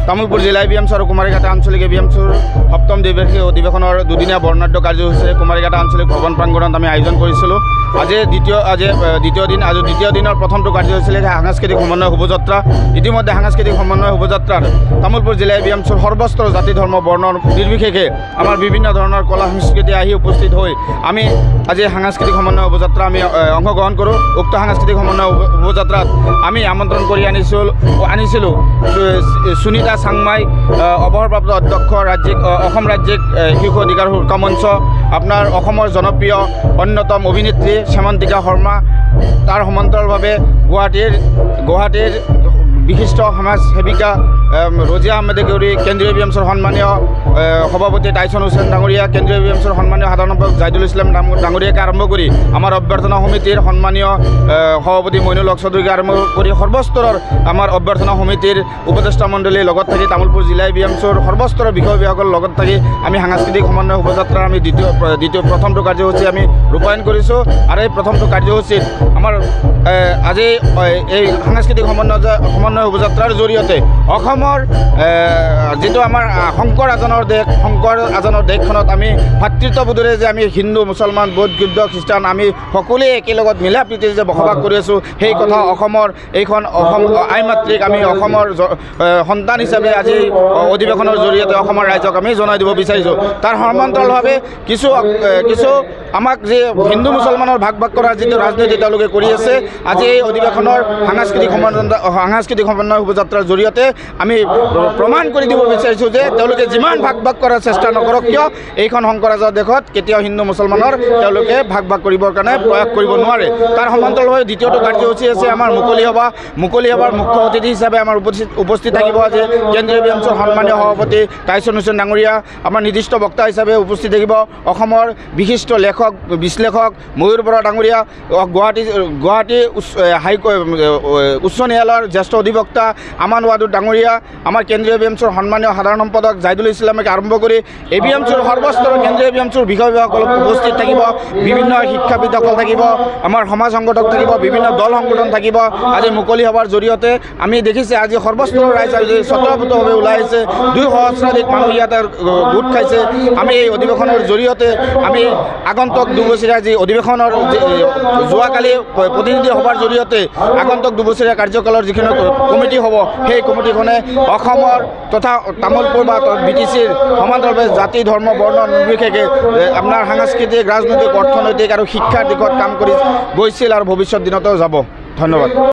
তামুলপুৰ জিলা ABMC আৰু কুমাৰীঘাটা আঞ্চলিক ABMCৰ সপ্তম দ্বিবাৰ্ষিক অধিৱেশনৰ দুদিনীয়া বৰ্ণাঢ্য কাৰ্যসূচীৰে কুমাৰীঘাটা আঞ্চলিক ভৱন প্ৰাংগণত আমি আয়োজন কৰিছিলোঁ। আজি দ্বিতীয় দিনৰ প্ৰথমটো কাৰ্যসূচী সাংস্কৃতিক সমন্বয় শোভাযাত্ৰা। ইতিমধ্যে সাংস্কৃতিক সমন্বয় শোভাযাত্ৰাত তামুলপুৰ জিলা ABMCৰ সৰ্বস্তৰ জাতি ধৰ্ম বৰ্ণ নিৰ্বিশেষে আমাৰ বিভিন্ন ধৰণৰ কলা সংস্কৃতি আহি উপস্থিত হৈ আমি আজি সাংস্কৃতিক সমন্বয় শোভাযাত্ৰা আমি অংশগ্ৰহণ কৰোঁ। উক্ত সাংস্কৃতিক সমন্বয় শোভাযাত্ৰাত আমি আমন্ত্ৰণ কৰি আনিছিলোঁ সুনীতা চাংমাই, অৱসৰপ্ৰাপ্ত অধ্যক্ষ অসম ৰাজ্যিক শিশু অধিকাৰ সুৰক্ষা মঞ্চ, আপোনাৰ অসমৰ জনপ্ৰিয় অন্যতম অভিনেত্ৰী শ্যামন্তিকা শৰ্মা, তাৰ সমান্তৰালভাৱে গুৱাহাটীৰ বিশিষ্ট সমাজ সেৱিকা ৰজিয়া আহমেদে কৰি কেন্দ্ৰীয় ABMCৰ সন্মানীয় সভাপতি টাইছন হুছেইন ডাঙৰীয়া, কেন্দ্ৰীয় ABMCৰ সন্মানীয় সাধাৰণ সম্পাদক জাইদুল ইছলাম ডাঙৰীয়াকে আৰম্ভ কৰি আমাৰ অভ্যৰ্থনা সমিতিৰ সন্মানীয় সভাপতি মইনুল হক চৌধুৰীকে আৰম্ভ কৰি সৰ্বস্তৰৰ আমাৰ অভ্যৰ্থনা সমিতিৰ উপদেষ্টা মণ্ডলীৰ লগত থাকি তামুলপুৰ জিলা ABMCৰ সৰ্বস্তৰৰ বিষয়বিভাগৰ লগত থাকি আমি সাংস্কৃতিক সমন্বয় শোভাযাত্ৰাৰ আমি প্ৰথমটো কাৰ্যসূচী আমি ৰূপায়ণ কৰিছোঁ। আৰু এই প্ৰথমটো কাৰ্যসূচীত আমাৰ আজি এই সাংস্কৃতিক সমন্বয় শোভাযাত্ৰাৰ জৰিয়তে অসমৰ যিটো আমাৰ শংকৰ আজানৰ দেশখনত আমি ভাতৃত্ববোধেৰে যে আমি হিন্দু মুছলমান বৌদ্ধ খ্ৰীষ্টান আমি সকলোৱে একেলগত মিলা প্ৰীতিৰে যে বসবাস কৰি আছোঁ, সেই কথা অসম আই মাতৃক আমি অসমৰ সন্তান হিচাপে আজি অধিৱেশনৰ জৰিয়তে অসমৰ ৰাইজক আমি জনাই দিব বিচাৰিছোঁ। তাৰ সমান্তৰালভাৱে কিছু আমাক যি হিন্দু মুছলমানৰ ভাগ কৰাৰ যিটো ৰাজনীতি তেওঁলোকে কৰি আছে, আজি এই অধিৱেশনৰ সাংস্কৃতিক সমন্বয় শোভাযাত্ৰাৰ জৰিয়তে আমি প্ৰমাণ কৰি দিব বিচাৰিছোঁ যে তেওঁলোকে যিমান ভাগ কৰাৰ চেষ্টা নকৰক কিয়, এইখন শংকৰাজৰ দেশত কেতিয়াও হিন্দু মুছলমানৰ তেওঁলোকে ভাগ কৰিবৰ কাৰণে প্ৰয়াস কৰিব নোৱাৰে। তাৰ সমান্তৰালভাৱে দ্বিতীয়টো কাৰ্যসূচী আছে আমাৰ মুকলি সভাৰ মুখ্য অতিথি হিচাপে আমাৰ উপস্থিত থাকিব আজি কেন্দ্ৰীয় ABMCৰ সন্মানীয় সভাপতি টাইছন হুছেইন ডাঙৰীয়া। আমাৰ নিৰ্দিষ্ট বক্তা হিচাপে উপস্থিত থাকিব অসমৰ বিশিষ্ট লেখক বিশ্লেষক ময়ূৰ বৰা ডাঙৰীয়া, গুৱাহাটী উচ্চ ন্যায়ালয়ৰ জ্যেষ্ঠ অধিবক্তা আমান ৱাদুদ ডাঙৰীয়া, আমাৰ কেন্দ্ৰীয় ABMCৰ সন্মানীয় সাধাৰণ সম্পাদক জাইদুল ইছলামকে আৰম্ভ কৰি ABMCৰ সৰ্বস্তৰৰ কেন্দ্ৰীয় ABMCৰ বিষয়বিভাগসকল উপস্থিত থাকিব, বিভিন্ন শিক্ষাবিদসকল থাকিব, আমাৰ সমাজ সংগঠক থাকিব, বিভিন্ন দল সংগঠন থাকিব। আজি মুকলি সভাৰ জৰিয়তে আমি দেখিছে আজি সৰ্বস্তৰৰ ৰাইজ আজি স্বতঃস্ফূৰ্তভাৱে ওলাই আহিছে, 2 সহস্ৰাধিক মানুহ ইয়াতে গোট খাইছে। আমি এই অধিৱেশনৰ জৰিয়তে আমি আগন্তুক দুবছৰীয়া যি অধিৱেশনৰ যোৱাকালি প্ৰতিনিধি সভাৰ জৰিয়তে আগন্তুক দুবছৰীয়া কাৰ্যকালৰ যিখিনি কমিটি হ'ব, সেই কমিটিখনে অসমৰ তথা তামুলপুৰ বা BTCৰ সমান্তৰালভাৱে জাতি ধৰ্ম বৰ্ণ নিৰ্বিশেষে আপোনাৰ সাংস্কৃতিক ৰাজনৈতিক অৰ্থনৈতিক আৰু শিক্ষাৰ দিশত কাম কৰি গৈছিল আৰু ভৱিষ্যত দিনতো যাব। ধন্যবাদ।